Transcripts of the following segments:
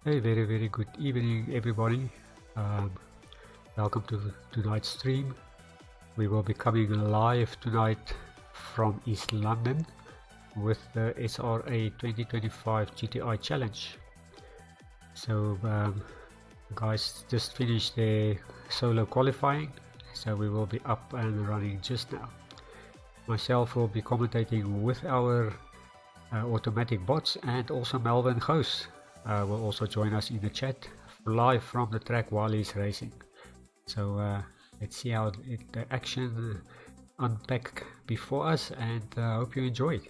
A very good evening, everybody. Um, Welcome to tonight's stream. We will be coming live tonight from East London with the SRA 2025 GTi Challenge. So, guys just finished their solo qualifying, so we will be up and running just now. Myself will be commentating with our automatic bots, and also Melvin Goos will also join us in the chat live from the track while he's racing. So let's see how the action unpack before us, and hope you enjoy.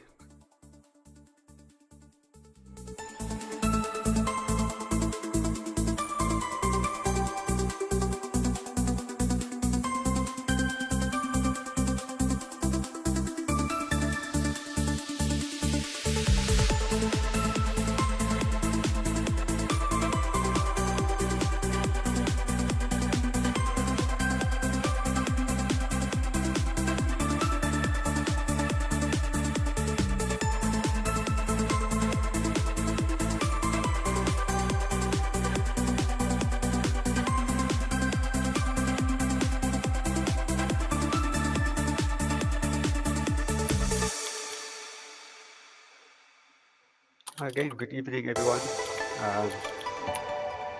Again, good evening, everyone.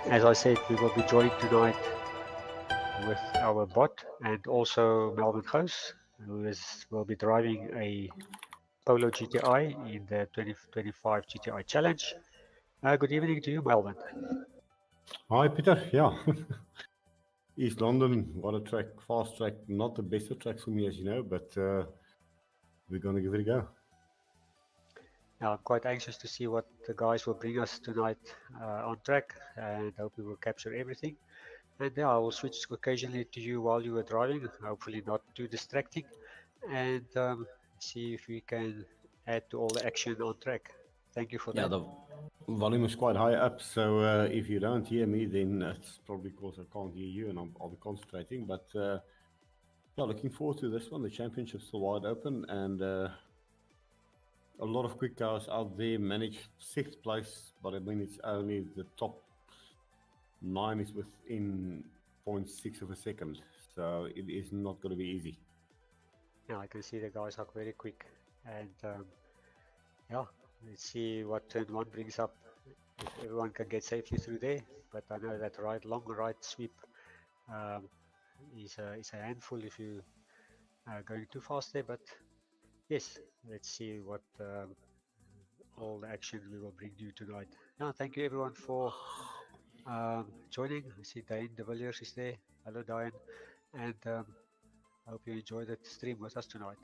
As I said, we will be joined tonight with our bot and also Melvin Goos, who will be driving a Polo GTi in the 2025 GTi Challenge. Good evening to you, Melvin. Hi, Peter. Yeah. East London, what a track, fast track, not the best of tracks for me, as you know, but we're going to give it a go. I'm quite anxious to see what the guys will bring us tonight on track, and hope we will capture everything. And yeah, I will switch occasionally to you while you are driving, hopefully not too distracting, and see if we can add to all the action on track. Thank you for that. The volume is quite high up, so if you don't hear me, then it's probably because I can't hear you and I'll be concentrating. But yeah, looking forward to this one. The championship's still wide open, and a lot of quick cars out there managed 6th place, but I mean, it's only the top 9 is within 0.6 of a second, so it is not going to be easy. Yeah, I can see the guys are very quick, and yeah, let's see what turn 1 brings up, if everyone can get safely through there. But I know that long right sweep is a handful if you are going too fast there, but yes, let's see what all the action we will bring you tonight. Yeah, thank you everyone for joining. I see Diane de Villiers is there. Hello Diane, and I hope you enjoy the stream with us tonight.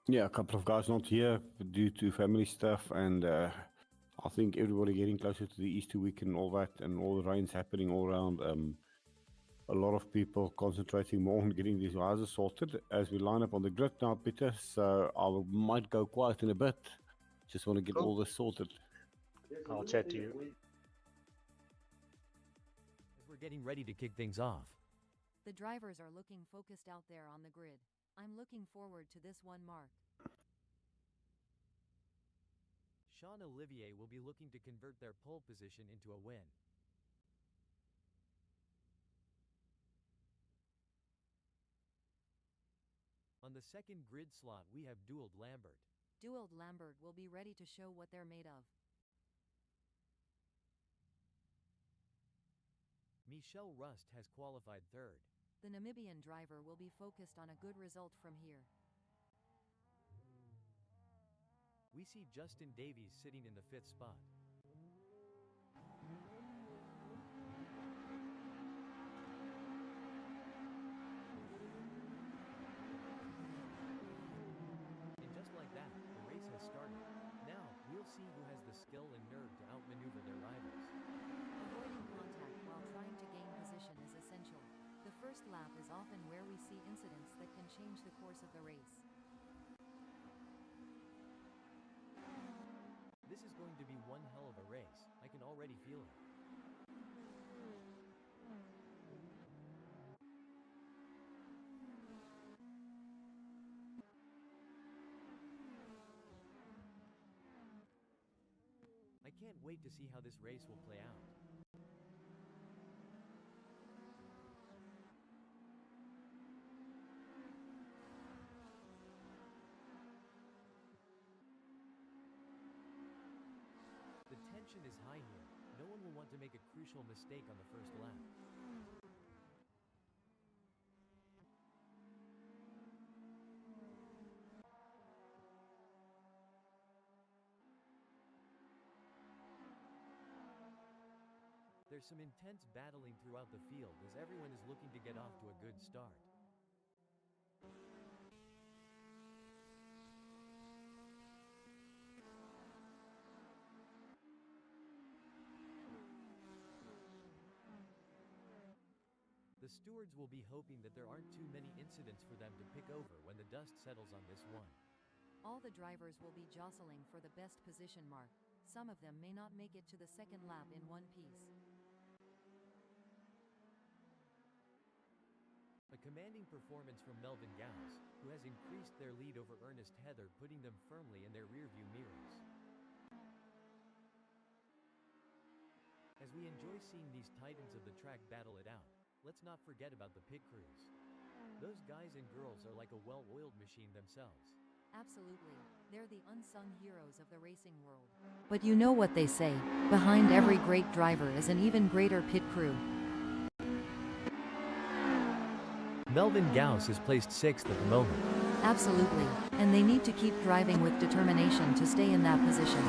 Yeah, a couple of guys not here due to family stuff, and I think everybody getting closer to the Easter week and all that, and all the rains happening all around. A lot of people concentrating more on getting these houses sorted as we line up on the grid now, Peter. So I might go quiet in a bit. Just want to get all this sorted. I'll chat to you. We're getting ready to kick things off. The drivers are looking focused out there on the grid. I'm looking forward to this one mark. Sean Olivier will be looking to convert their pole position into a win. On the second grid slot, we have Duald Lambert. Duald Lambert will be ready to show what they're made of. Michel Rust has qualified third. The Namibian driver will be focused on a good result from here. We see Justin Davies sitting in the 5th spot. And just like that, the race has started. Now, we'll see who has the skill and nerve to outmaneuver their rivals. Avoiding contact while trying to gain position is essential. The first lap is often where we see incidents that can change the course of the race. This is going to be one hell of a race. I can already feel it. I can't wait to see how this race will play out. to make a crucial mistake on the first lap. There's some intense battling throughout the field as everyone is looking to get off to a good start. The stewards will be hoping that there aren't too many incidents for them to pick over when the dust settles on this one. All the drivers will be jostling for the best position mark. Some of them may not make it to the second lap in one piece. A commanding performance from Melvin Gauss, who has increased their lead over Ernest Heather, putting them firmly in their rearview mirrors. As we enjoy seeing these titans of the track battle it out, let's not forget about the pit crews. Those guys and girls are like a well-oiled machine themselves. Absolutely, they're the unsung heroes of the racing world. But you know what they say, behind every great driver is an even greater pit crew. Melvin Gauss is placed 6th at the moment. Absolutely, and they need to keep driving with determination to stay in that position.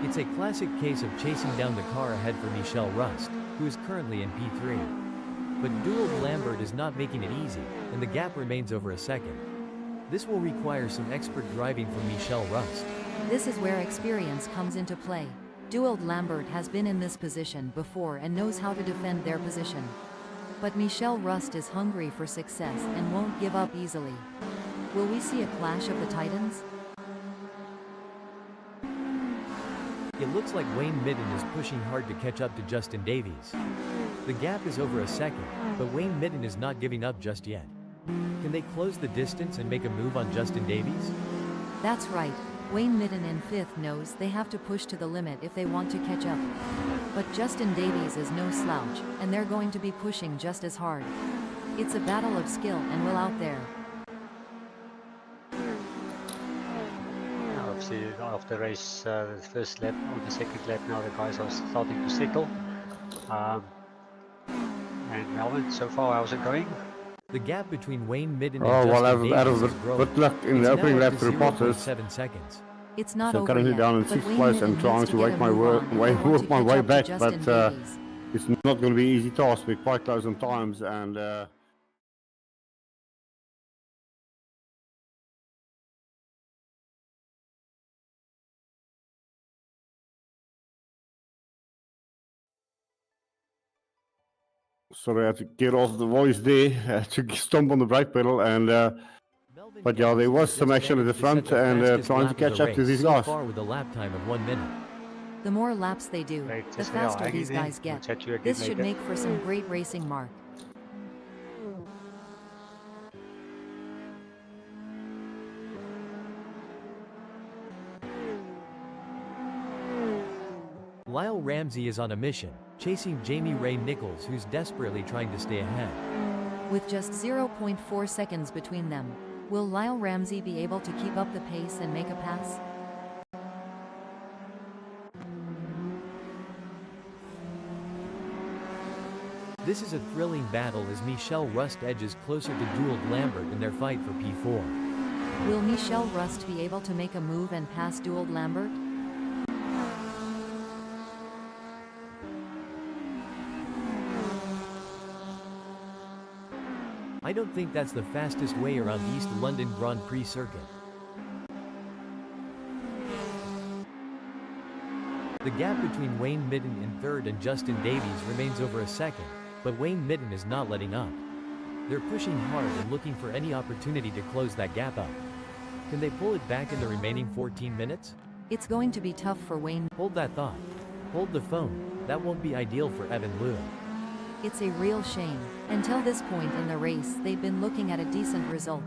It's a classic case of chasing down the car ahead for Michel Rust, who is currently in P3. But Dewald Lambert is not making it easy, and the gap remains over a second. This will require some expert driving from Michel Rust. This is where experience comes into play. Dewald Lambert has been in this position before and knows how to defend their position. But Michel Rust is hungry for success and won't give up easily. Will we see a clash of the titans? It looks like Wayne Midden is pushing hard to catch up to Justin Davies. The gap is over a second, but Wayne Midden is not giving up just yet. Can they close the distance and make a move on Justin Davies? That's right. Wayne Midden in 5th knows they have to push to the limit if they want to catch up. But Justin Davies is no slouch, and they're going to be pushing just as hard. It's a battle of skill and will out there. Obviously, after the race, the first lap or the second lap, now the guys are starting to settle. And Melvin, so far, how's it going? The gap between Wayne Midden Oh, and well, Justin out Davies of is growing. good luck in It's the opening now lap up for to Potters. 0.7 seconds. It's not So over currently yet, down in but 6th Wayne place Midden and trying needs to get work a my move on if they want work to my catch way up to back, Justin but Davies. it's not going to be an easy task. We're quite close on times, and sorry, I had to get off the voice there to stomp on the brake pedal, and Melvin but yeah, Gauss there was has some just action at the managed to set front, the and fastest trying to lap of catch the up to race these so guys. far with a lap time of 1 minute. The more laps they do, Great, the just faster hanging these there. guys We'll get. chat to you again This should later. make for some great racing, Mark. Lyle Ramsey is on a mission, chasing Jamie Ray Nichols, who's desperately trying to stay ahead. With just 0.4 seconds between them, will Lyle Ramsey be able to keep up the pace and make a pass? This is a thrilling battle as Michel Rust edges closer to Dewald Lambert in their fight for P4. Will Michel Rust be able to make a move and pass Dewald Lambert? I don't think that's the fastest way around East London Grand Prix circuit. The gap between Wayne Midden in 3rd and Justin Davies remains over a second, but Wayne Midden is not letting up. They're pushing hard and looking for any opportunity to close that gap up. Can they pull it back in the remaining 14 minutes? It's going to be tough for Wayne. Hold that thought. Hold the phone. That won't be ideal for Evan Liu. It's a real shame. Until this point in the race, they've been looking at a decent result.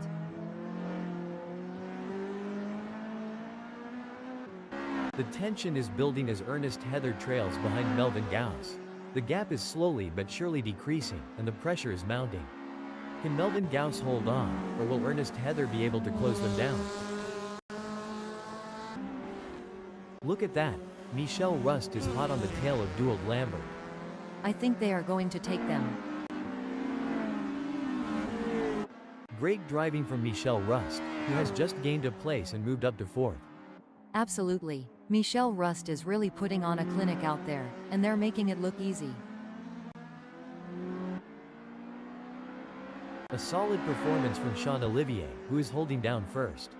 The tension is building as Ernest Heather trails behind Melvin Gauss. The gap is slowly but surely decreasing, and the pressure is mounting. Can Melvin Gauss hold on, or will Ernest Heather be able to close them down? Look at that. Michelle Rust is hot on the tail of Dewald Lambert. I think they are going to take them. Great driving from Michelle Rust, who has just gained a place and moved up to 4th. Absolutely. Michelle Rust is really putting on a clinic out there, and they're making it look easy. A solid performance from Sean Olivier, who is holding down 1st.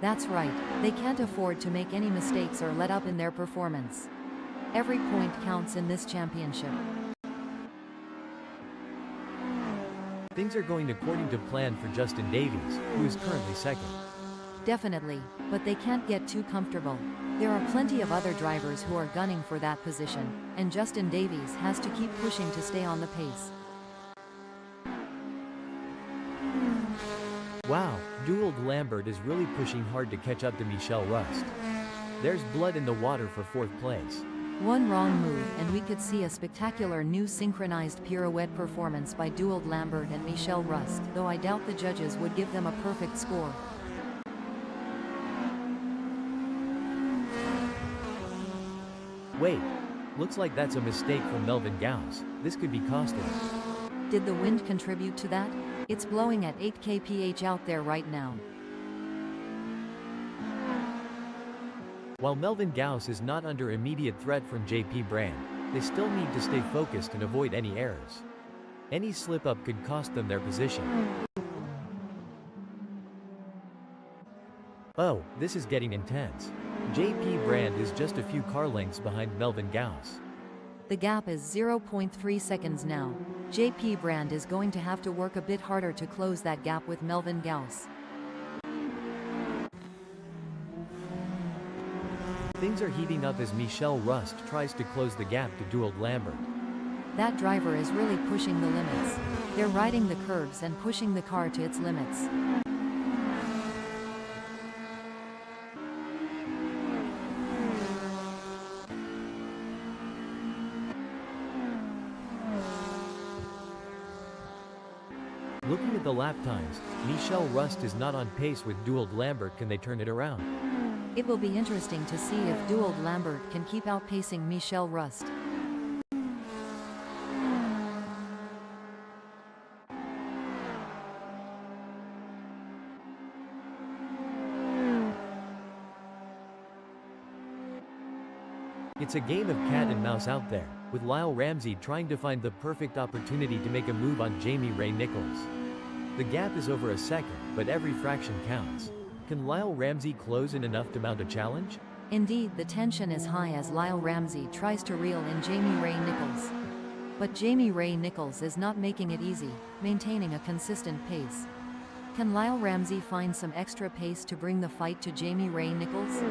That's right, they can't afford to make any mistakes or let up in their performance. Every point counts in this championship. Things are going according to plan for Justin Davies, who is currently 2nd. Definitely, but they can't get too comfortable. There are plenty of other drivers who are gunning for that position, and Justin Davies has to keep pushing to stay on the pace. Wow, Dewald Lambert is really pushing hard to catch up to Michelle Rust. There's blood in the water for 4th place. One wrong move and we could see a spectacular new synchronized pirouette performance by Dewald Lambert and Michelle Rust, though I doubt the judges would give them a perfect score. Wait, looks like that's a mistake from Melvin Gauss. This could be costly. Did the wind contribute to that? It's blowing at 8 kph out there right now. While Melvin Gauss is not under immediate threat from JP Brand, they still need to stay focused and avoid any errors. Any slip-up could cost them their position. Oh, this is getting intense. JP Brand is just a few car lengths behind Melvin Gauss. The gap is 0.3 seconds now. JP Brand is going to have to work a bit harder to close that gap with Melvin Gauss. Things are heating up as Michelle Rust tries to close the gap to Dewald Lambert. That driver is really pushing the limits. They're riding the curves and pushing the car to its limits. Looking at the lap times, Michelle Rust is not on pace with Dewald Lambert. Can they turn it around? It will be interesting to see if Dewald Lambert can keep outpacing Michelle Rust. It's a game of cat and mouse out there, with Lyle Ramsey trying to find the perfect opportunity to make a move on Jamie Ray Nichols. The gap is over a second, but every fraction counts. Can Lyle Ramsey close in enough to mount a challenge? Indeed, the tension is high as Lyle Ramsey tries to reel in Jamie Ray Nichols. But Jamie Ray Nichols is not making it easy, maintaining a consistent pace. Can Lyle Ramsey find some extra pace to bring the fight to Jamie Ray Nichols?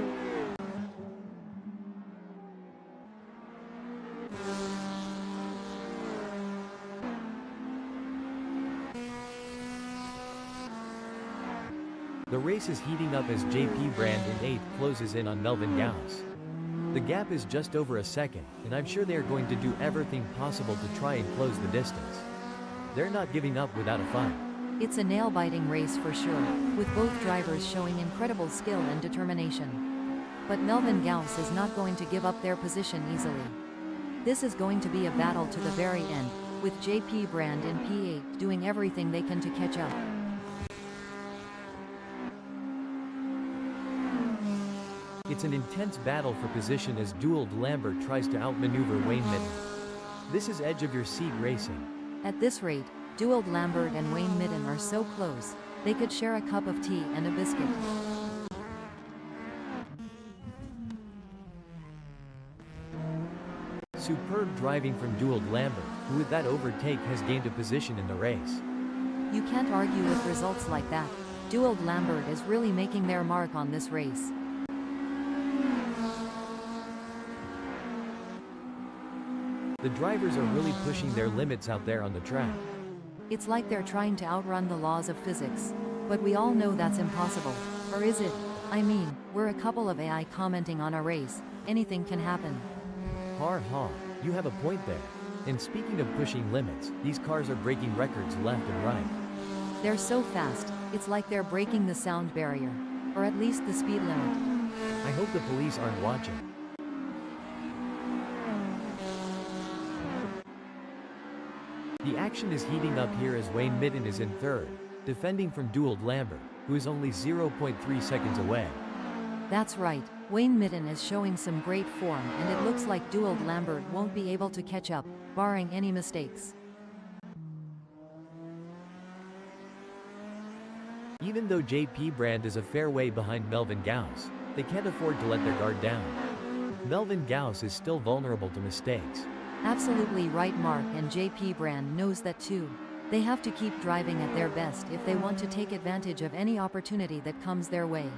The race is heating up as JP Brand in 8th closes in on Melvin Gauss. The gap is just over a second, and I'm sure they are going to do everything possible to try and close the distance. They're not giving up without a fight. It's a nail-biting race for sure, with both drivers showing incredible skill and determination. But Melvin Gauss is not going to give up their position easily. This is going to be a battle to the very end, with JP Brand in P8 doing everything they can to catch up. It's an intense battle for position as Dewald Lambert tries to outmaneuver Wayne Midden. This is edge-of-your-seat racing. At this rate, Dewald Lambert and Wayne Midden are so close, they could share a cup of tea and a biscuit. Superb driving from Dewald Lambert, who with that overtake has gained a position in the race. You can't argue with results like that. Dewald Lambert is really making their mark on this race. The drivers are really pushing their limits out there on the track. It's like they're trying to outrun the laws of physics. But we all know that's impossible. Or is it? I mean, we're a couple of AI commenting on a race. Anything can happen. Ha ha, you have a point there. And speaking of pushing limits, these cars are breaking records left and right. They're so fast, it's like they're breaking the sound barrier. Or at least the speed limit. I hope the police aren't watching. The action is heating up here as Wayne Midden is in third, defending from Dewald Lambert, who is only 0.3 seconds away. That's right, Wayne Midden is showing some great form and it looks like Dewald Lambert won't be able to catch up, barring any mistakes. Even though JP Brand is a fair way behind Melvin Gauss, they can't afford to let their guard down. Melvin Gauss is still vulnerable to mistakes. Absolutely right, Mark, and JP Brand knows that too. They have to keep driving at their best if they want to take advantage of any opportunity that comes their way.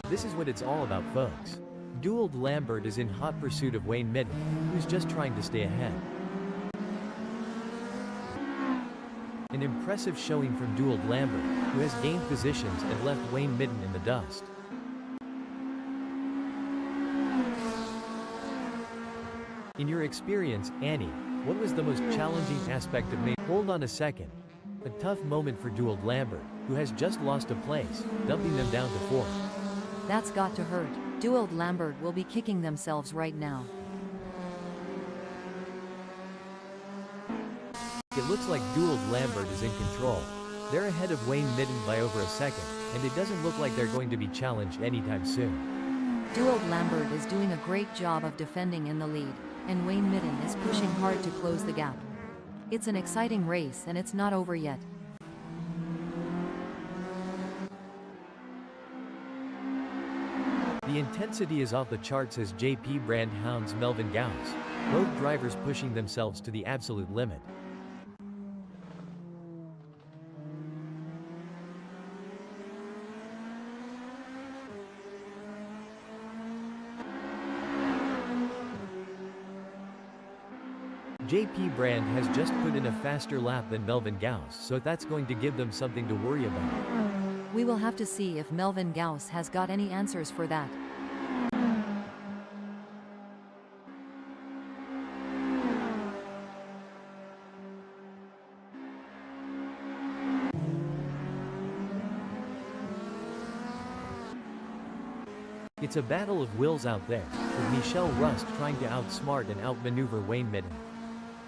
This is what it's all about, folks. Dewald Lambert is in hot pursuit of Wayne Midden, who's just trying to stay ahead. An impressive showing from Dewald Lambert, who has gained positions and left Wayne Midden in the dust. In your experience, Annie, what was the most challenging aspect of May? Hold on a second. A tough moment for Dewald Lambert, who has just lost a place, dumping them down to fourth. That's got to hurt. Dewald Lambert will be kicking themselves right now. It looks like Dewald Lambert is in control. They're ahead of Wayne Midden by over a second, and it doesn't look like they're going to be challenged anytime soon. Dewald Lambert is doing a great job of defending in the lead, and Wayne Midden is pushing hard to close the gap. It's an exciting race and it's not over yet. The intensity is off the charts as JP Brand hounds Melvin Gauss, both drivers pushing themselves to the absolute limit. JP Brand has just put in a faster lap than Melvin Gauss, so that's going to give them something to worry about. We will have to see if Melvin Gauss has got any answers for that. It's a battle of wills out there, with Michelle Rust trying to outsmart and outmaneuver Wayne Midden.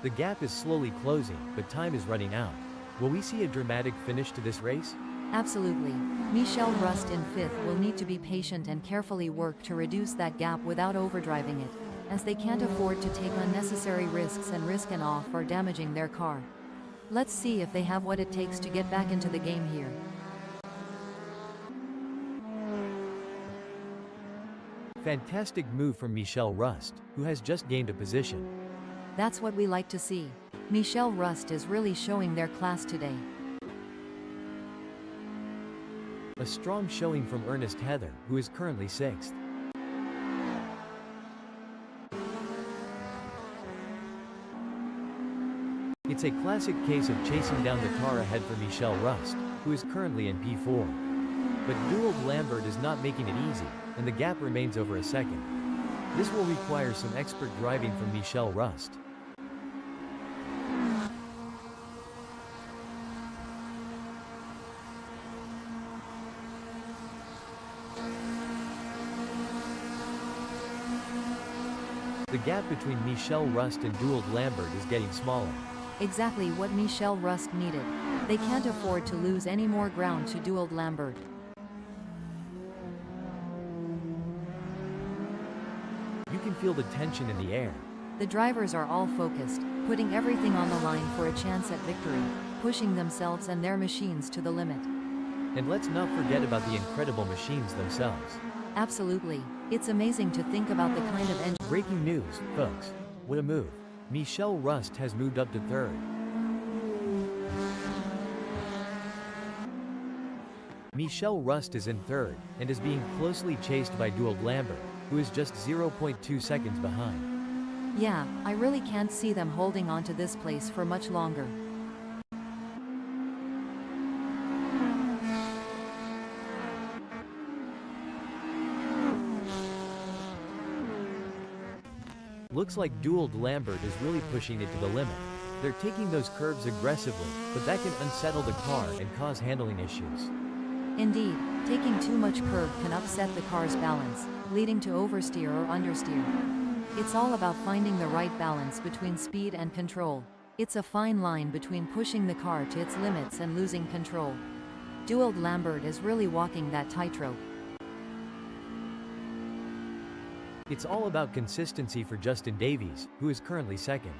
The gap is slowly closing, but time is running out. Will we see a dramatic finish to this race? Absolutely. Michelle Rust in fifth will need to be patient and carefully work to reduce that gap without overdriving it, as they can't afford to take unnecessary risks and risk an off or damaging their car. Let's see if they have what it takes to get back into the game here. Fantastic move from Michelle Rust, who has just gained a position. That's what we like to see. Michelle Rust is really showing their class today. A strong showing from Ernest Heather, who is currently sixth. It's a classic case of chasing down the car ahead for Michelle Rust, who is currently in P4. But Dewald Lambert is not making it easy, and the gap remains over a second. This will require some expert driving from Michelle Rust. The gap between Michelle Rust and Dewald Lambert is getting smaller. Exactly what Michelle Rust needed. They can't afford to lose any more ground to Dewald Lambert. You can feel the tension in the air. The drivers are all focused, putting everything on the line for a chance at victory, pushing themselves and their machines to the limit. And let's not forget about the incredible machines themselves. Absolutely. It's amazing to think about the kind of engine. Breaking news, folks. What a move. Michelle Rust has moved up to third. Michelle Rust is in third, and is being closely chased by Dewald Lambert, who is just 0.2 seconds behind. Yeah, I really can't see them holding on to this place for much longer. Looks like Dewald Lambert is really pushing it to the limit. They're taking those curves aggressively, but that can unsettle the car and cause handling issues. Indeed, taking too much curb can upset the car's balance, leading to oversteer or understeer. It's all about finding the right balance between speed and control. It's a fine line between pushing the car to its limits and losing control. Dewald Lambert is really walking that tightrope. It's all about consistency for Justin Davies, who is currently second.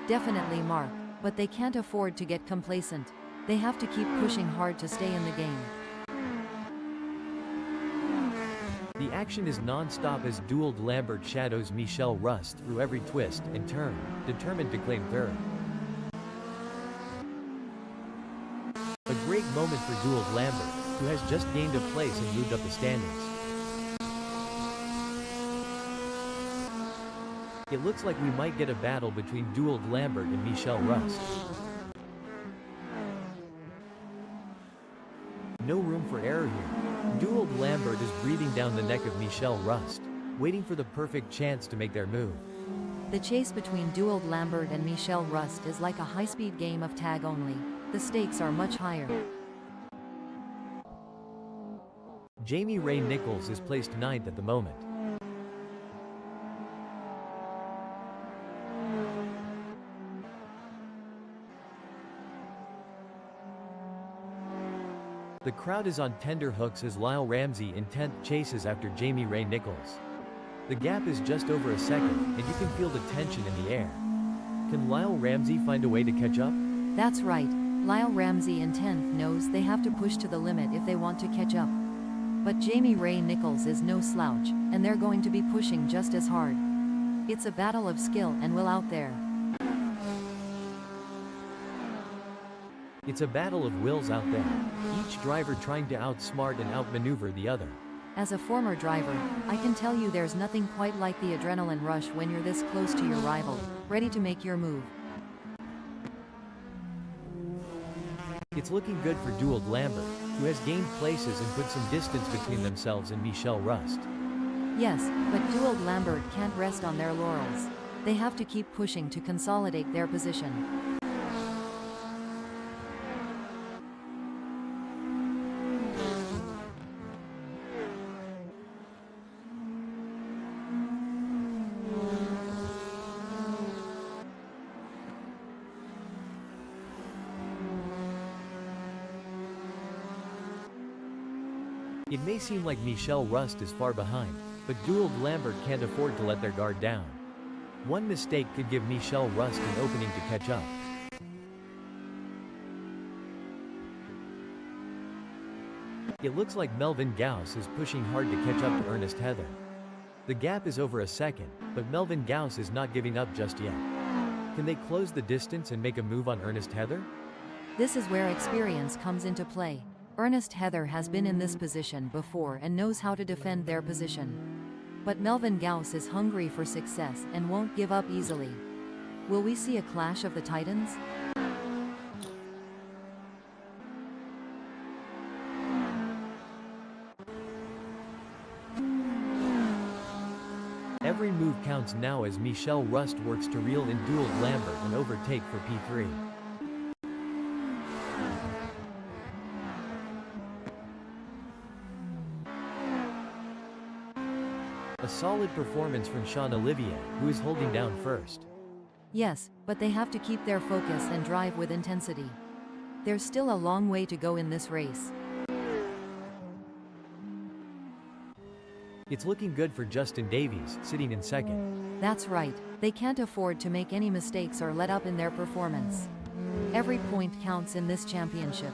Definitely, Mark, but they can't afford to get complacent. They have to keep pushing hard to stay in the game. The action is non-stop as Dewald Lambert shadows Michel Rust through every twist and turn, determined to claim third. A great moment for Dewald Lambert, who has just gained a place and moved up the standings. It looks like we might get a battle between Dewald Lambert and Michel Rust. No room for error here. Dewald Lambert is breathing down the neck of Michel Rust, waiting for the perfect chance to make their move. The chase between Dewald Lambert and Michel Rust is like a high-speed game of tag only. The stakes are much higher. Jamie Ray Nichols is placed 9th at the moment. The crowd is on tender hooks as Lyle Ramsey in 10th chases after Jamie Ray Nichols. The gap is just over a second, and you can feel the tension in the air. Can Lyle Ramsey find a way to catch up? That's right. Lyle Ramsey in 10th knows they have to push to the limit if they want to catch up. But Jamie Ray Nichols is no slouch, and they're going to be pushing just as hard. It's a battle of skill and will out there. It's a battle of wills out there, each driver trying to outsmart and outmaneuver the other. As a former driver, I can tell you there's nothing quite like the adrenaline rush when you're this close to your rival, ready to make your move. It's looking good for Dewald Lambert, who has gained places and put some distance between themselves and Michel Rust. Yes, but Dewald Lambert can't rest on their laurels. They have to keep pushing to consolidate their position. It may seem like Michel Rust is far behind, but Dewald Lambert can't afford to let their guard down. One mistake could give Michel Rust an opening to catch up. It looks like Melvin Gauss is pushing hard to catch up to Ernest Heather. The gap is over a second, but Melvin Gauss is not giving up just yet. Can they close the distance and make a move on Ernest Heather? This is where experience comes into play. Ernest Heather has been in this position before and knows how to defend their position. But Melvin Gauss is hungry for success and won't give up easily. Will we see a clash of the titans? Every move counts now as Michel Rust works to reel in Dewald Lambert and overtake for P3. A solid performance from Sean Olivier, who is holding down first. Yes, but they have to keep their focus and drive with intensity. There's still a long way to go in this race. It's looking good for Justin Davies, sitting in second. That's right, they can't afford to make any mistakes or let up in their performance. Every point counts in this championship.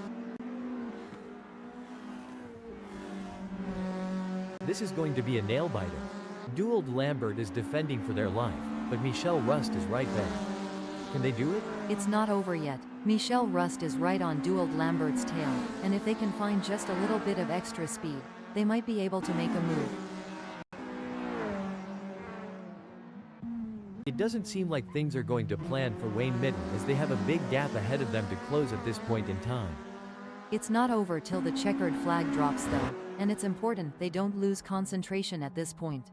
This is going to be a nail-biter. Dewald Lambert is defending for their life, but Michel Rust is right there. Can they do it? It's not over yet. Michel Rust is right on Dewald Lambert's tail, and if they can find just a little bit of extra speed, they might be able to make a move. It doesn't seem like things are going to plan for Wayne Midden as they have a big gap ahead of them to close at this point in time. It's not over till the checkered flag drops though, and it's important they don't lose concentration at this point.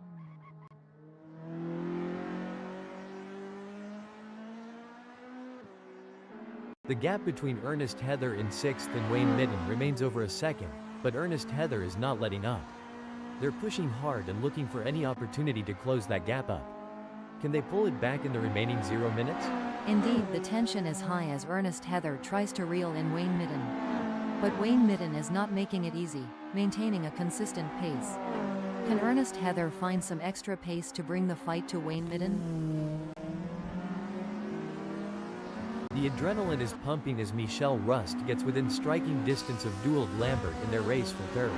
The gap between Ernest Heather in 6th and Wayne Midden remains over a second, but Ernest Heather is not letting up. They're pushing hard and looking for any opportunity to close that gap up. Can they pull it back in the remaining 0 minutes? Indeed, the tension is high as Ernest Heather tries to reel in Wayne Midden. But Wayne Midden is not making it easy, maintaining a consistent pace. Can Ernest Heather find some extra pace to bring the fight to Wayne Midden? The adrenaline is pumping as Michelle Rust gets within striking distance of Dewald Lambert in their race for third.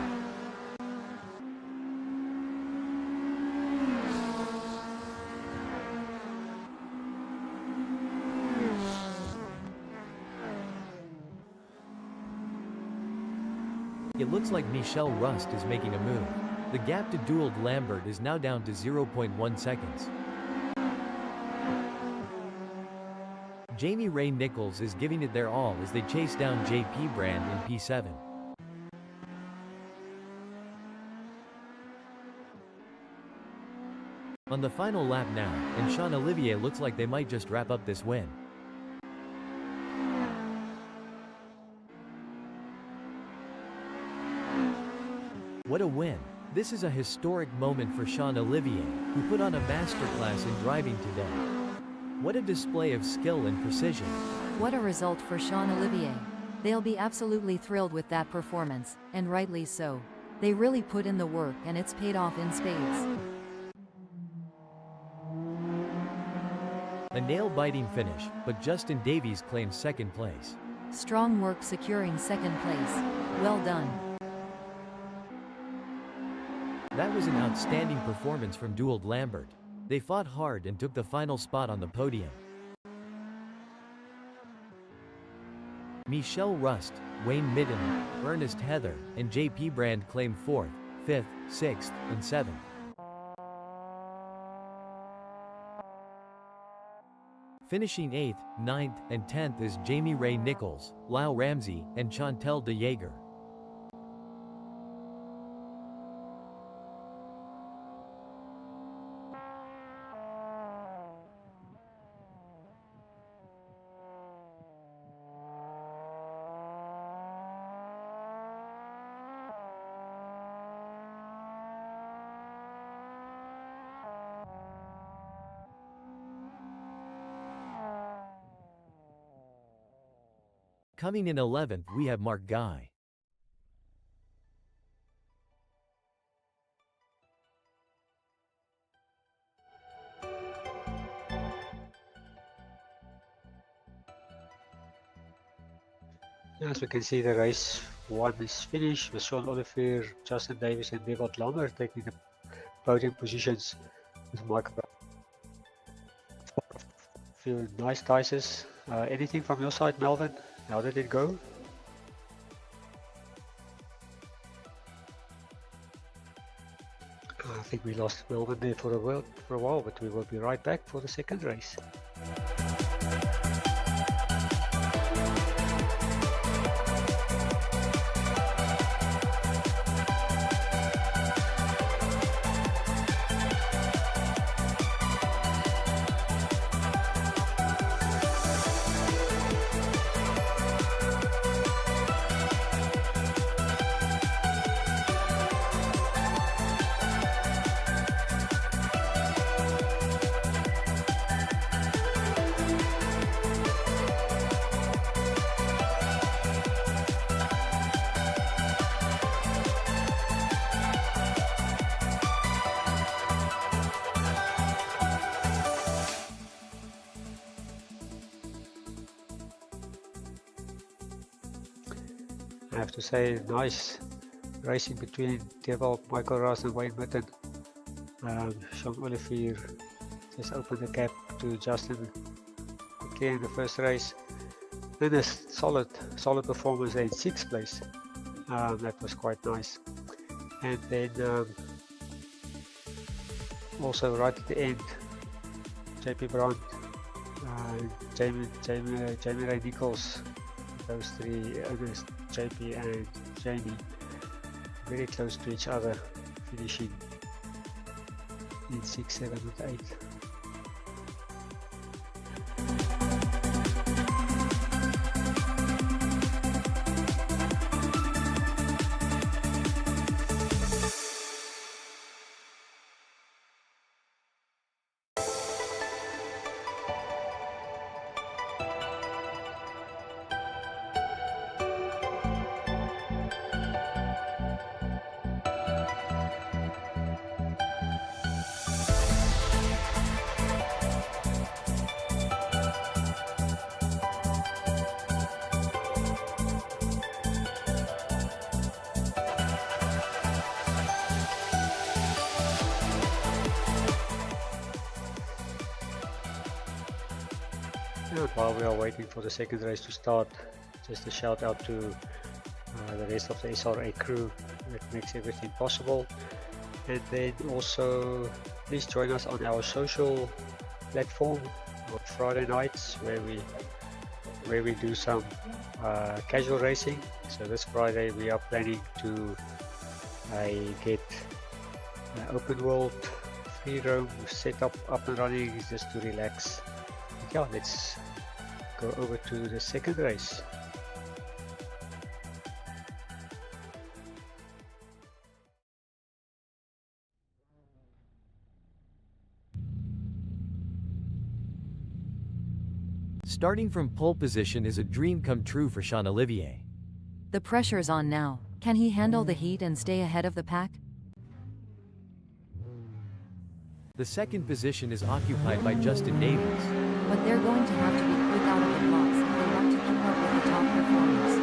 It looks like Michelle Rust is making a move. The gap to Dewald Lambert is now down to 0.1 seconds. Jamie Ray Nichols is giving it their all as they chase down JP Brand in P7. On the final lap now, and Sean Olivier looks like they might just wrap up this win. What a win! This is a historic moment for Sean Olivier, who put on a masterclass in driving today. What a display of skill and precision. What a result for Sean Olivier. They'll be absolutely thrilled with that performance, and rightly so. They really put in the work and it's paid off in spades. A nail-biting finish, but Justin Davies claims second place. Strong work securing second place. Well done. That was an outstanding performance from Dewald Lambert. They fought hard and took the final spot on the podium. Michelle Rust, Wayne Midden, Ernest Heather, and JP Brand claim 4th, 5th, 6th, and 7th. Finishing 8th, 9th, and 10th is Jamie Ray Nichols, Lau Ramsey, and Chantel de Jager. Coming in 11th we have Mark Guy. As we can see, the race 1 is finished with Sean Olivier, Justin Davies and Dewald Lambert taking the podium positions with Michael. Few nice dices. Anything from your side, Melvin? How did it go? I think we lost Melvin there for a while, but we will be right back for the second race. I have to say, nice racing between Dewald, Michael Ross and Wayne Midden. Sean Olivier just opened the gap to Justin quickly in the first race. Then a solid performance in 6th place. That was quite nice. And then also right at the end, JP Brand, Jamie Ray Nichols, those three, Ernest, JP and Jamie, very close to each other, finishing in 6, 7 and 8. And while we are waiting for the second race to start, just a shout out to the rest of the SRA crew that makes everything possible. And then also please join us on our social platform on Friday nights where we do some casual racing. So this Friday we are planning to get open world free roam setup up and running just to relax. But yeah, let's go over to the second race. Starting from pole position is a dream come true for Sean Olivier. The pressure's on now. Can he handle the heat and stay ahead of the pack? The second position is occupied by Justin Davies. But they're going to have to be quick out of the blocks if they want to keep up with the top performers.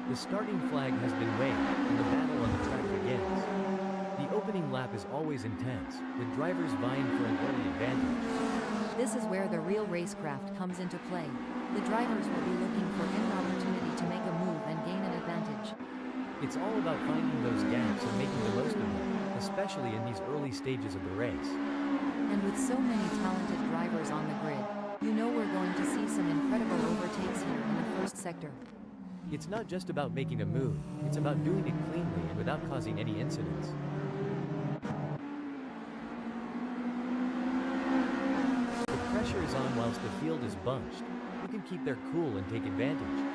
The starting flag has been waved, and the battle on the track begins. The opening lap is always intense, with drivers vying for an early advantage. This is where the real racecraft comes into play. The drivers will be looking for any opportunity to make a move and gain an advantage. It's all about finding those gaps and making the most of them, especially in these early stages of the race. And with so many talented drivers on the grid, you know we're going to see some incredible overtakes here in the first sector. It's not just about making a move, it's about doing it cleanly and without causing any incidents. The pressure is on whilst the field is bunched. Who can keep their cool and take advantage?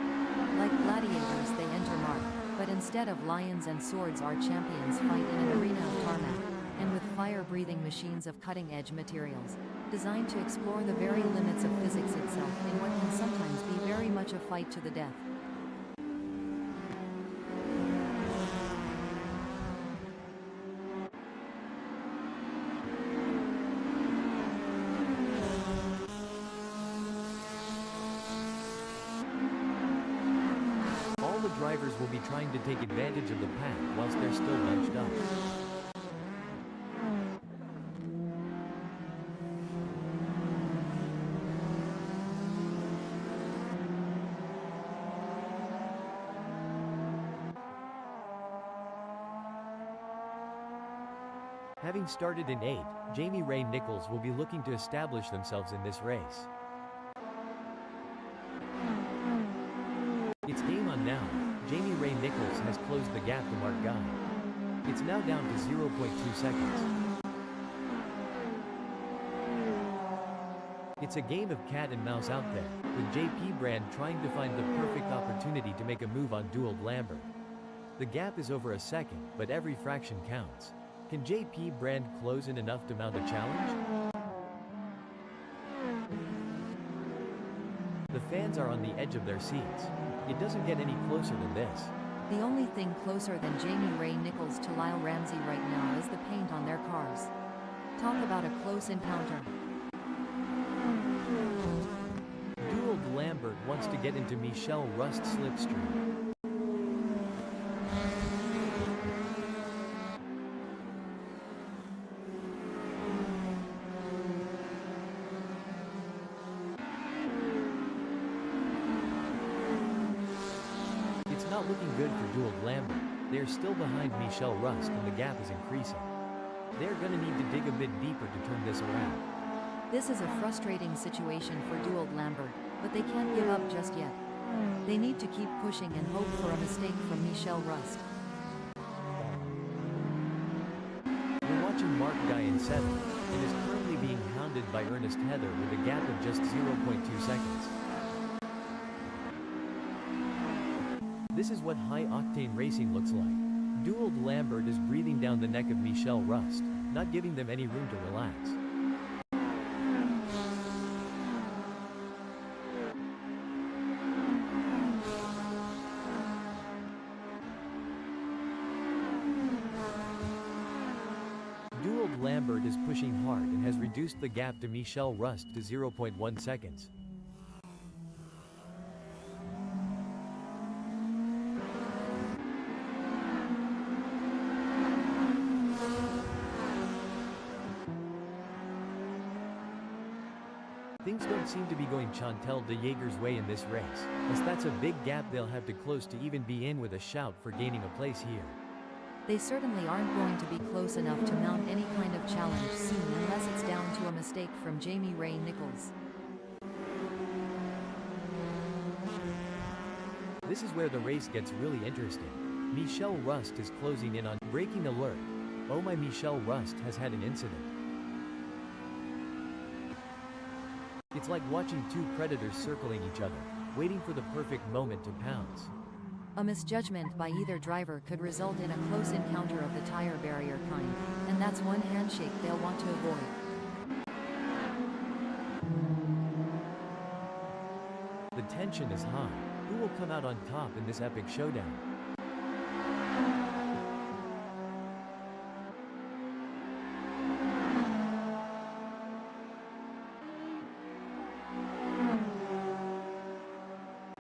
Like gladiators, they enter mark, but instead of lions and swords, our champions fight in an arena of tarmac, and with fire-breathing machines of cutting-edge materials, designed to explore the very limits of physics itself in what can sometimes be very much a fight to the death. Drivers will be trying to take advantage of the pack whilst they're still bunched up. Having started in 8th, Jamie Ray Nichols will be looking to establish themselves in this race. It's game on now. Jamie Ray Nichols has closed the gap to Mark Guy. It's now down to 0.2 seconds. It's a game of cat and mouse out there, with JP Brand trying to find the perfect opportunity to make a move on Dewald Lambert. The gap is over a second, but every fraction counts. Can JP Brand close in enough to mount a challenge? The fans are on the edge of their seats. It doesn't get any closer than this. The only thing closer than Jamie Ray Nichols to Lyle Ramsey right now is the paint on their cars. Talk about a close encounter. Dewald Lambert wants to get into Michelle Rust's slipstream. Not looking good for Dewald Lambert. They are still behind Michelle Rust and the gap is increasing. They're gonna need to dig a bit deeper to turn this around. This is a frustrating situation for Dewald Lambert, but they can't give up just yet. They need to keep pushing and hope for a mistake from Michelle Rust. We're watching Mark Guy in 7th, and is currently being hounded by Ernest Heather with a gap of just 0.2 seconds. This is what high-octane racing looks like. Dewald Lambert is breathing down the neck of Michelle Rust, not giving them any room to relax. Dewald Lambert is pushing hard and has reduced the gap to Michelle Rust to 0.1 seconds. Things don't seem to be going Chantal de Jaeger's way in this race, as that's a big gap they'll have to close to even be in with a shout for gaining a place here. They certainly aren't going to be close enough to mount any kind of challenge soon unless it's down to a mistake from Jamie Ray Nichols. This is where the race gets really interesting. Michelle Rust is closing in on braking alert. Oh my, Michelle Rust has had an incident. It's like watching two predators circling each other, waiting for the perfect moment to pounce. A misjudgment by either driver could result in a close encounter of the tire barrier kind, and that's one handshake they'll want to avoid. The tension is high. Who will come out on top in this epic showdown?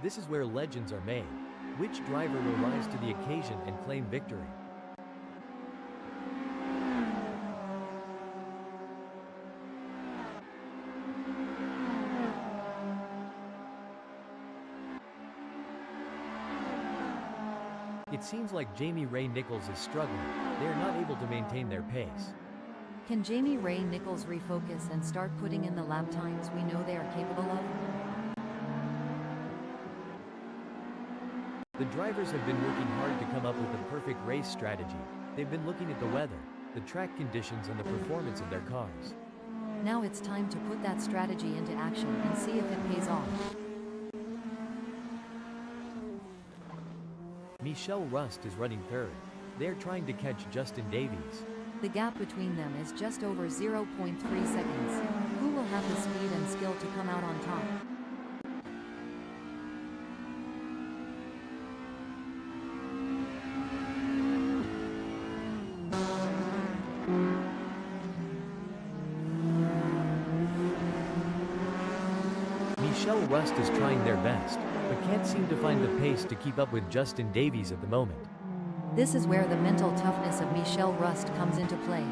This is where legends are made. Which driver will rise to the occasion and claim victory? It seems like Jamie Ray Nichols is struggling. They are not able to maintain their pace. Can Jamie Ray Nichols refocus and start putting in the lap times we know they are capable of? The drivers have been working hard to come up with the perfect race strategy. They've been looking at the weather, the track conditions and the performance of their cars. Now it's time to put that strategy into action and see if it pays off. Michelle Rust is running third. They're trying to catch Justin Davies. The gap between them is just over 0.3 seconds. Who will have the speed and skill to come out on top? Michelle Rust is trying their best, but can't seem to find the pace to keep up with Justin Davies at the moment. This is where the mental toughness of Michelle Rust comes into play.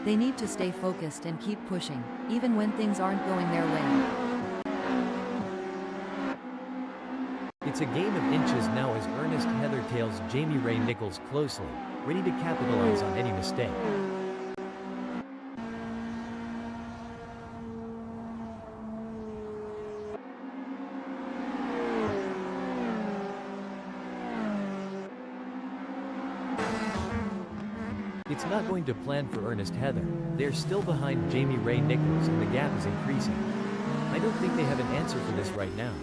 They need to stay focused and keep pushing, even when things aren't going their way. It's a game of inches now as Ernest Heather tails Jamie Ray Nichols closely, ready to capitalize on any mistake. It's not going to plan for Ernest Heather. They're still behind Jamie Ray Nichols and the gap is increasing. I don't think they have an answer for this right now.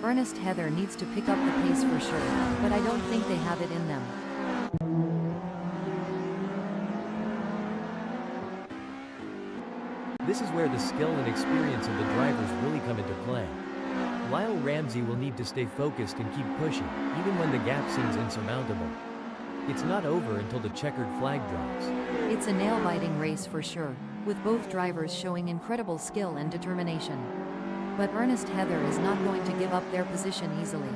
Ernest Heather needs to pick up the pace for sure, but I don't think they have it in them. This is where the skill and experience of the drivers really come into play. Lyle Ramsey will need to stay focused and keep pushing, even when the gap seems insurmountable. It's not over until the checkered flag drops. It's a nail-biting race for sure, with both drivers showing incredible skill and determination. But Ernest Heather is not going to give up their position easily.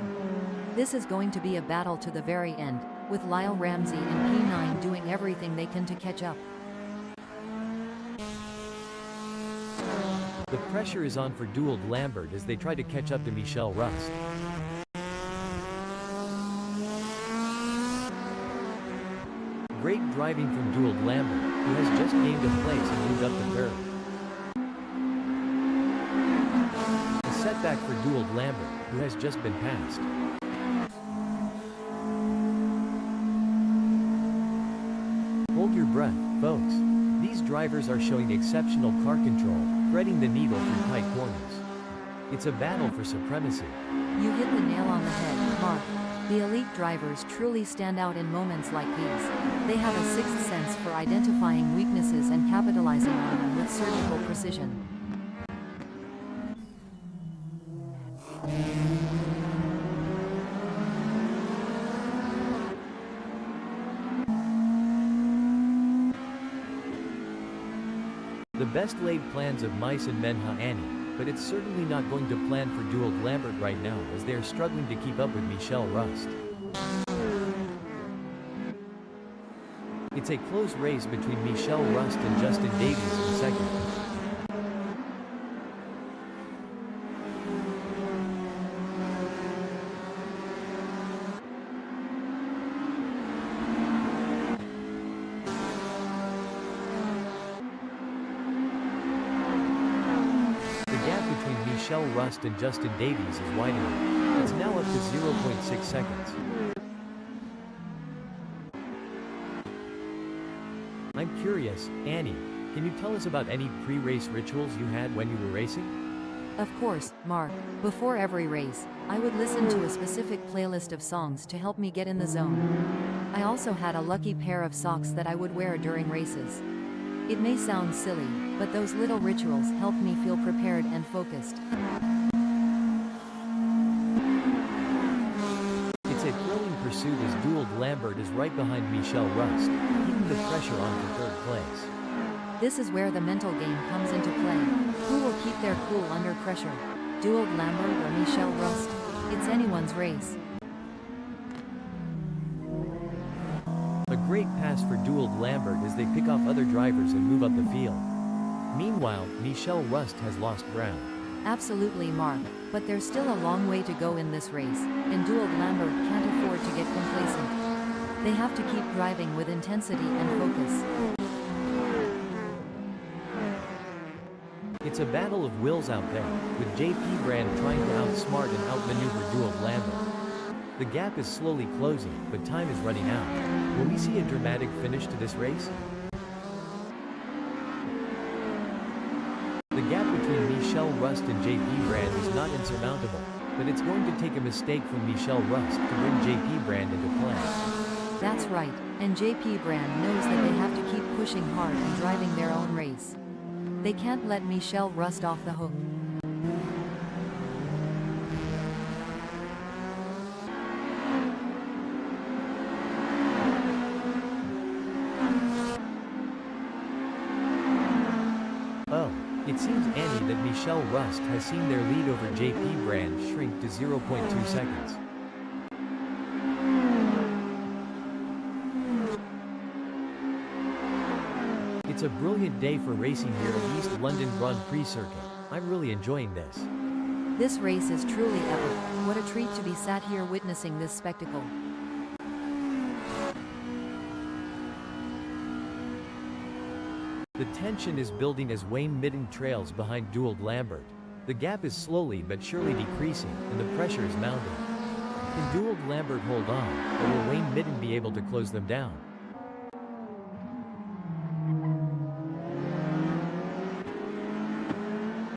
This is going to be a battle to the very end, with Lyle Ramsey and P9 doing everything they can to catch up. The pressure is on for Dewald Lambert as they try to catch up to Michelle Rust. Great driving from Dewald Lambert, who has just gained a place and moved up to third. A setback for Dewald Lambert, who has just been passed. Hold your breath, folks. These drivers are showing exceptional car control, threading the needle through tight corners. It's a battle for supremacy. You hit the nail on the head, Mark. The elite drivers truly stand out in moments like these. They have a sixth sense for identifying weaknesses and capitalizing on them with surgical precision. The best laid plans of Mice and Menha Annie, but it's certainly not going to plan for Dewald Lambert right now as they are struggling to keep up with Michelle Rust. It's a close race between Michelle Rust and Justin Davies in second. Michelle Rust and Justin Davies is widening. It's now up to 0.6 seconds. I'm curious, Annie, can you tell us about any pre-race rituals you had when you were racing? Of course, Mark. Before every race, I would listen to a specific playlist of songs to help me get in the zone. I also had a lucky pair of socks that I would wear during races. It may sound silly, but those little rituals help me feel prepared and focused. It's a thrilling pursuit as Duald Lambert is right behind Michelle Rust, keeping the pressure on for third place. This is where the mental game comes into play. Who will keep their cool under pressure? Duald Lambert or Michelle Rust? It's anyone's race. A great pass for Duald Lambert as they pick off other drivers and move up the field. Meanwhile, Michelle Rust has lost ground. Absolutely, Mark, but there's still a long way to go in this race, and Duald Lambert can't afford to get complacent. They have to keep driving with intensity and focus. It's a battle of wills out there, with JP Brand trying to outsmart and outmaneuver Duald Lambert. The gap is slowly closing, but time is running out. Will we see a dramatic finish to this race? The gap between Michelle Rust and JP Brand is not insurmountable, but it's going to take a mistake from Michelle Rust to bring JP Brand into play. That's right, and JP Brand knows that they have to keep pushing hard and driving their own race. They can't let Michelle Rust off the hook. Oh, it seems, Annie, that Michelle Rust has seen their lead over JP Brand shrink to 0.2 seconds. It's a brilliant day for racing here at East London Grand Prix Circuit. I'm really enjoying this. This race is truly epic. What a treat to be sat here witnessing this spectacle. The tension is building as Wayne Midden trails behind Duald Lambert. The gap is slowly but surely decreasing, and the pressure is mounting. Can Duald Lambert hold on, or will Wayne Midden be able to close them down?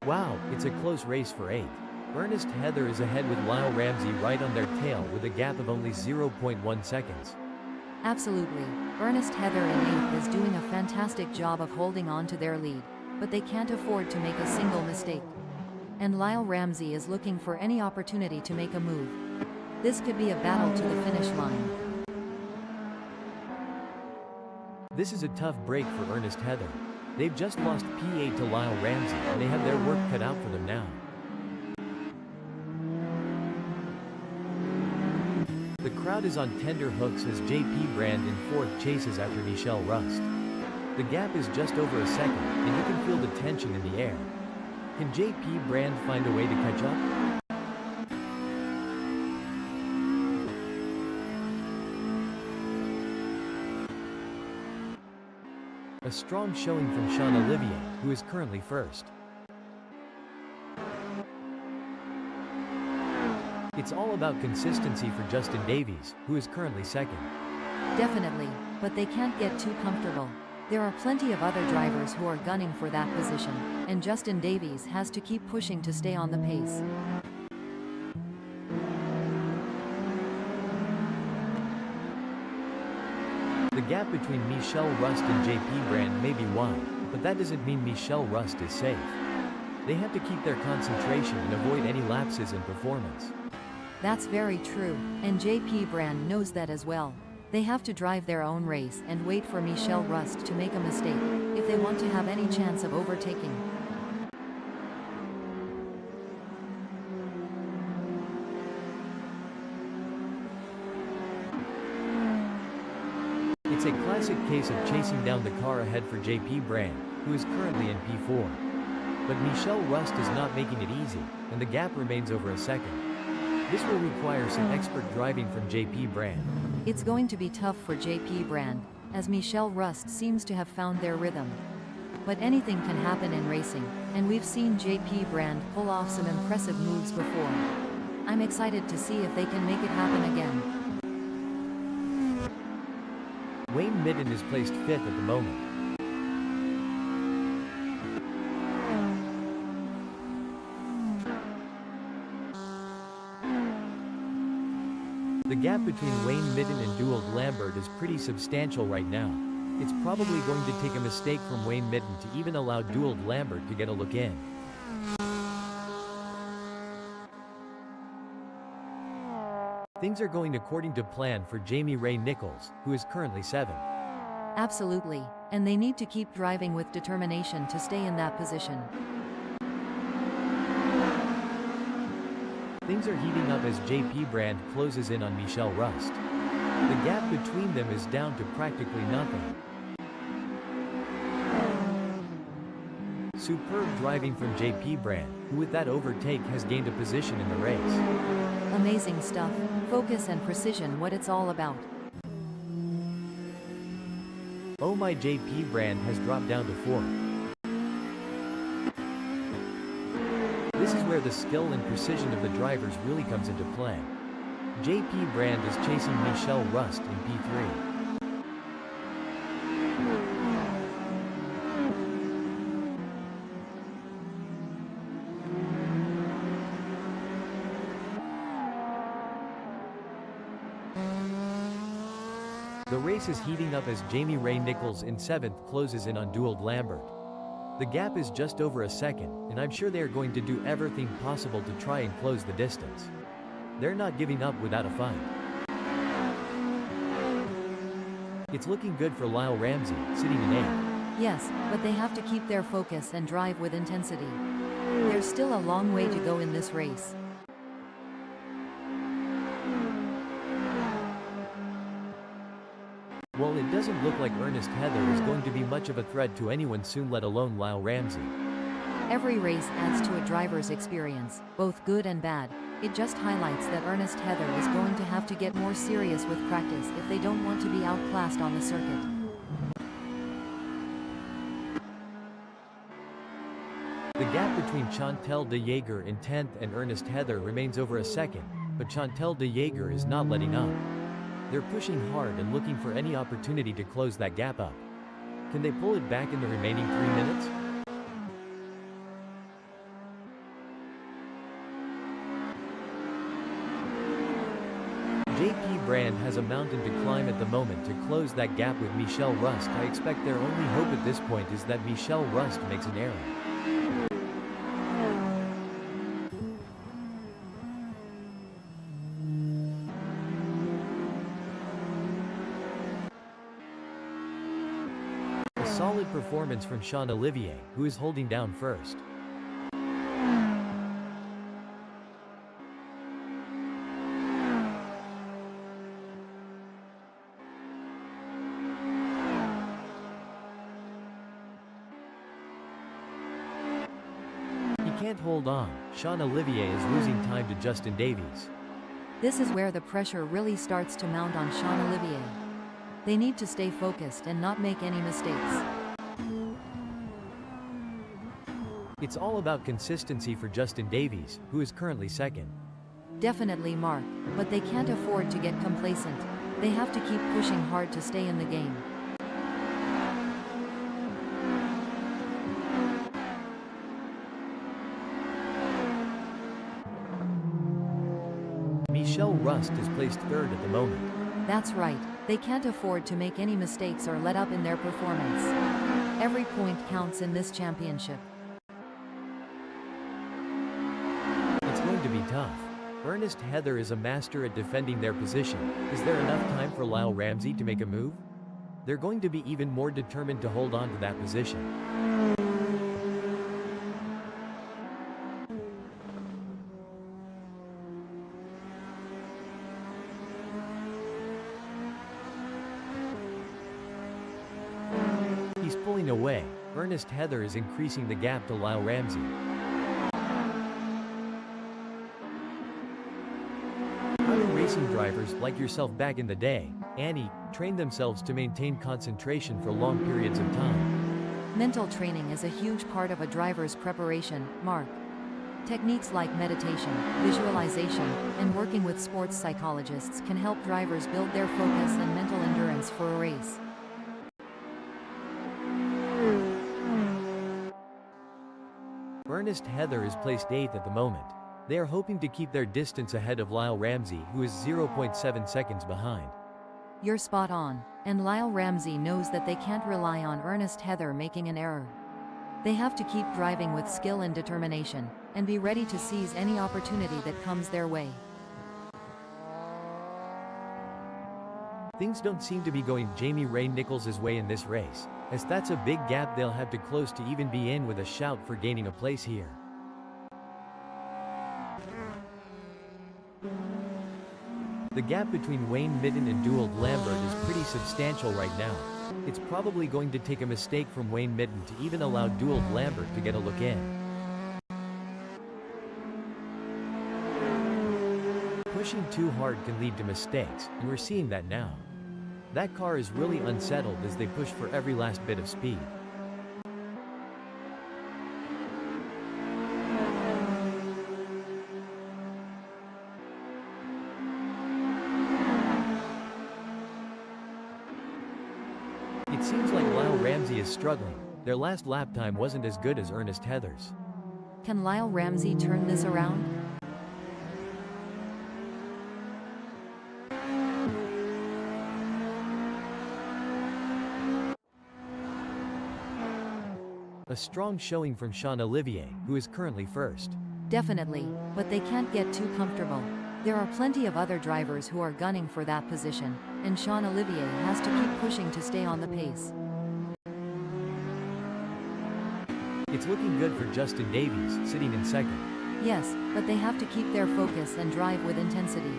Wow, it's a close race for 8th. Ernest Heather is ahead with Lyle Ramsey right on their tail with a gap of only 0.1 seconds. Absolutely. Ernest Heather in 8th is doing a fantastic job of holding on to their lead, but they can't afford to make a single mistake. And Lyle Ramsey is looking for any opportunity to make a move. This could be a battle to the finish line. This is a tough break for Ernest Heather. They've just lost P8 to Lyle Ramsey, and they have their work cut out for them now. The crowd is on tender hooks as JP Brand in 4th chases after Michelle Rust. The gap is just over a second, and you can feel the tension in the air. Can JP Brand find a way to catch up? A strong showing from Sean Olivier, who is currently first. It's all about consistency for Justin Davies, who is currently second. Definitely, but they can't get too comfortable. There are plenty of other drivers who are gunning for that position, and Justin Davies has to keep pushing to stay on the pace. The gap between Michelle Rust and JP Brand may be wide, but that doesn't mean Michelle Rust is safe. They have to keep their concentration and avoid any lapses in performance. That's very true, and JP Brand knows that as well. They have to drive their own race and wait for Michelle Rust to make a mistake, if they want to have any chance of overtaking. It's a classic case of chasing down the car ahead for JP Brand, who is currently in P4. But Michelle Rust is not making it easy, and the gap remains over a second. This will require some expert driving from JP Brand. It's going to be tough for JP Brand, as Michelle Rust seems to have found their rhythm. But anything can happen in racing, and we've seen JP Brand pull off some impressive moves before. I'm excited to see if they can make it happen again. Wayne Midden is placed 5th at the moment. The gap between Wayne Midden and Dewald Lambert is pretty substantial right now. It's probably going to take a mistake from Wayne Midden to even allow Dewald Lambert to get a look in. Things are going according to plan for Jamie Ray Nichols, who is currently 7th. Absolutely, and they need to keep driving with determination to stay in that position. Things are heating up as JP Brand closes in on Michel Rust. The gap between them is down to practically nothing. Superb driving from JP Brand, who with that overtake has gained a position in the race. Amazing stuff. Focus and precision, what it's all about. Oh my, JP Brand has dropped down to 4th. This is where the skill and precision of the drivers really comes into play. JP Brand is chasing Michel Rust in P3. The race is heating up as Jamie Ray Nichols in 7th closes in on Dewald Lambert. The gap is just over a second, and I'm sure they are going to do everything possible to try and close the distance. They're not giving up without a fight. It's looking good for Lyle Ramsey, sitting in 8th. Yes, but they have to keep their focus and drive with intensity. There's still a long way to go in this race. Well, it doesn't look like Ernest Heather is going to be much of a threat to anyone soon, let alone Lyle Ramsey. Every race adds to a driver's experience, both good and bad. It just highlights that Ernest Heather is going to have to get more serious with practice if they don't want to be outclassed on the circuit. The gap between Chantal de Jager in 10th and Ernest Heather remains over a second, but Chantal de Jager is not letting up. They're pushing hard and looking for any opportunity to close that gap up. Can they pull it back in the remaining 3 minutes? JP Brand has a mountain to climb at the moment to close that gap with Michel Rust. I expect their only hope at this point is that Michel Rust makes an error. Solid performance from Sean Olivier, who is holding down first. He can't hold on. Sean Olivier is losing time to Justin Davies. This is where the pressure really starts to mount on Sean Olivier. They need to stay focused and not make any mistakes. It's all about consistency for Justin Davies, who is currently 2nd. Definitely, Mark, but they can't afford to get complacent. They have to keep pushing hard to stay in the game. Michel Rust is placed 3rd at the moment. That's right, they can't afford to make any mistakes or let up in their performance. Every point counts in this championship. It's going to be tough. Ernest Heather is a master at defending their position. Is there enough time for Lyle Ramsey to make a move? They're going to be even more determined to hold on to that position. He's pulling away. Ernest Heather is increasing the gap to Lyle Ramsey. How do racing drivers like yourself back in the day, Annie, train themselves to maintain concentration for long periods of time? Mental training is a huge part of a driver's preparation, Mark. Techniques like meditation, visualization, and working with sports psychologists can help drivers build their focus and mental endurance for a race. Ernest Heather is placed 8th at the moment. They are hoping to keep their distance ahead of Lyle Ramsey, who is 0.7 seconds behind. You're spot on, and Lyle Ramsey knows that they can't rely on Ernest Heather making an error. They have to keep driving with skill and determination, and be ready to seize any opportunity that comes their way. Things don't seem to be going Jamie Ray Nichols' way in this race, as that's a big gap they'll have to close to even be in with a shout for gaining a place here. The gap between Wayne Midden and Dewald Lambert is pretty substantial right now. It's probably going to take a mistake from Wayne Midden to even allow Dewald Lambert to get a look in. Pushing too hard can lead to mistakes, and we're seeing that now. That car is really unsettled as they push for every last bit of speed. It seems like Lyle Ramsey is struggling. Their last lap time wasn't as good as Ernest Heather's. Can Lyle Ramsey turn this around? A strong showing from Sean Olivier, who is currently first. Definitely, but they can't get too comfortable. There are plenty of other drivers who are gunning for that position, and Sean Olivier has to keep pushing to stay on the pace. It's looking good for Justin Davies, sitting in second. Yes, but they have to keep their focus and drive with intensity.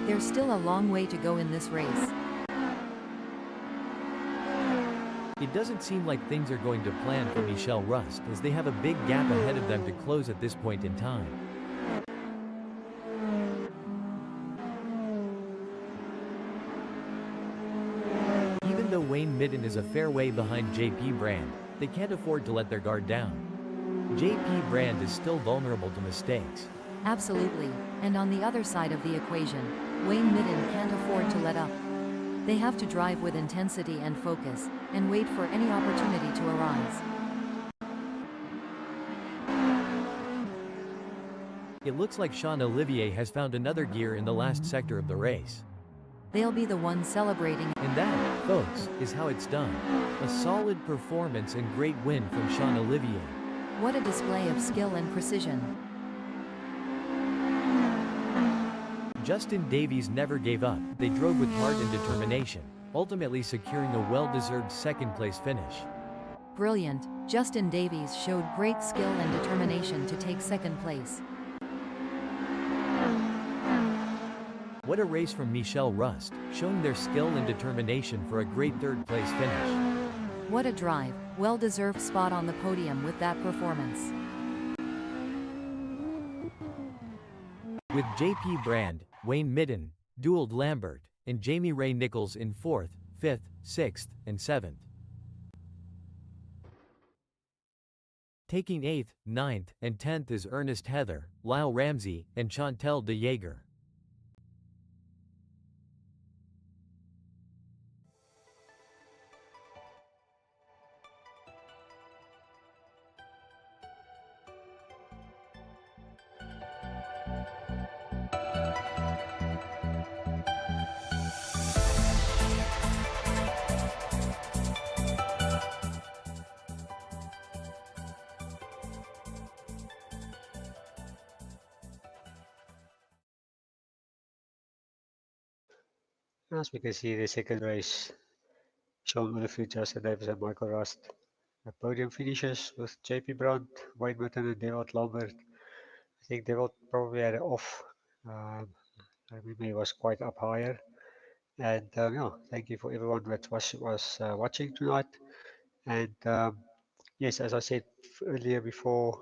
There's still a long way to go in this race. It doesn't seem like things are going to plan for Michelle Rust, as they have a big gap ahead of them to close at this point in time. Even though Wayne Midden is a fair way behind JP Brand, they can't afford to let their guard down. JP Brand is still vulnerable to mistakes. Absolutely, and on the other side of the equation, Wayne Midden can't afford to let up. They have to drive with intensity and focus, and wait for any opportunity to arise. It looks like Sean Olivier has found another gear in the last sector of the race. They'll be the ones celebrating. And that, folks, is how it's done. A solid performance and great win from Sean Olivier. What a display of skill and precision. Justin Davies never gave up. They drove with heart and determination, ultimately securing a well-deserved second-place finish. Brilliant, Justin Davies showed great skill and determination to take second place. What a race from Michelle Rust, showing their skill and determination for a great third-place finish. What a drive, well-deserved spot on the podium with that performance. With JP Brand, Wayne Midden, Dewald Lambert, and Jamie Ray Nichols in 4th, 5th, 6th, and 7th. Taking 8th, 9th, and 10th is Ernest Heather, Lyle Ramsey, and Chantel de Jager. As we can see, the second race, Sean Olivier, Justin Davis, and Michael Rust. The podium finishes with JP Brandt, Wayne Midden, and Dewald Lambert. I think Dewald probably had it off. I remember he was quite up higher. And yeah, thank you for everyone that was watching tonight. And yes, as I said earlier before,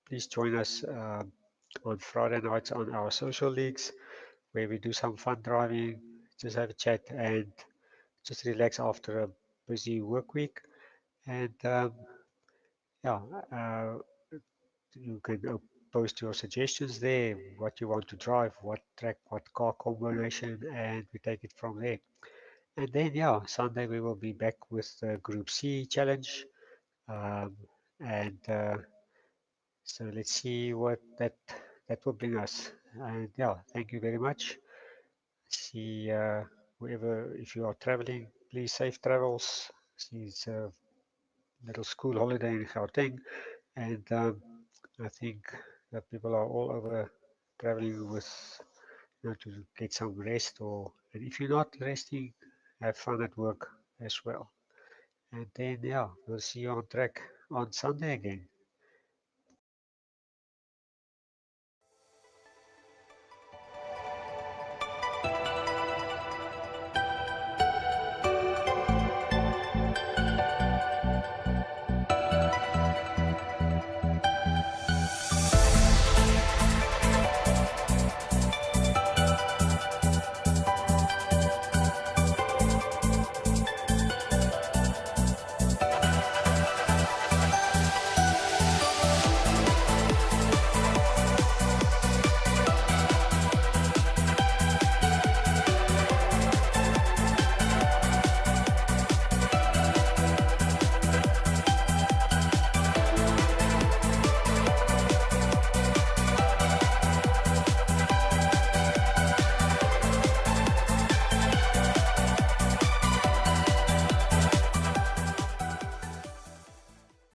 please join us on Friday nights on our social leagues, where we do some fun driving, just have a chat and just relax after a busy work week. And yeah, you can post your suggestions there, what you want to drive, what track, what car combination, and we take it from there. And then, yeah, Sunday we will be back with the Group C challenge. Um, and so let's see what that will bring us. And yeah, thank you very much. See whoever, if you are traveling, please safe travels. See, it's a little school holiday in Gauteng, and I think that people are all over traveling with, to get some rest, or and if you're not resting, have fun at work as well. And then yeah, we'll see you on track on Sunday again.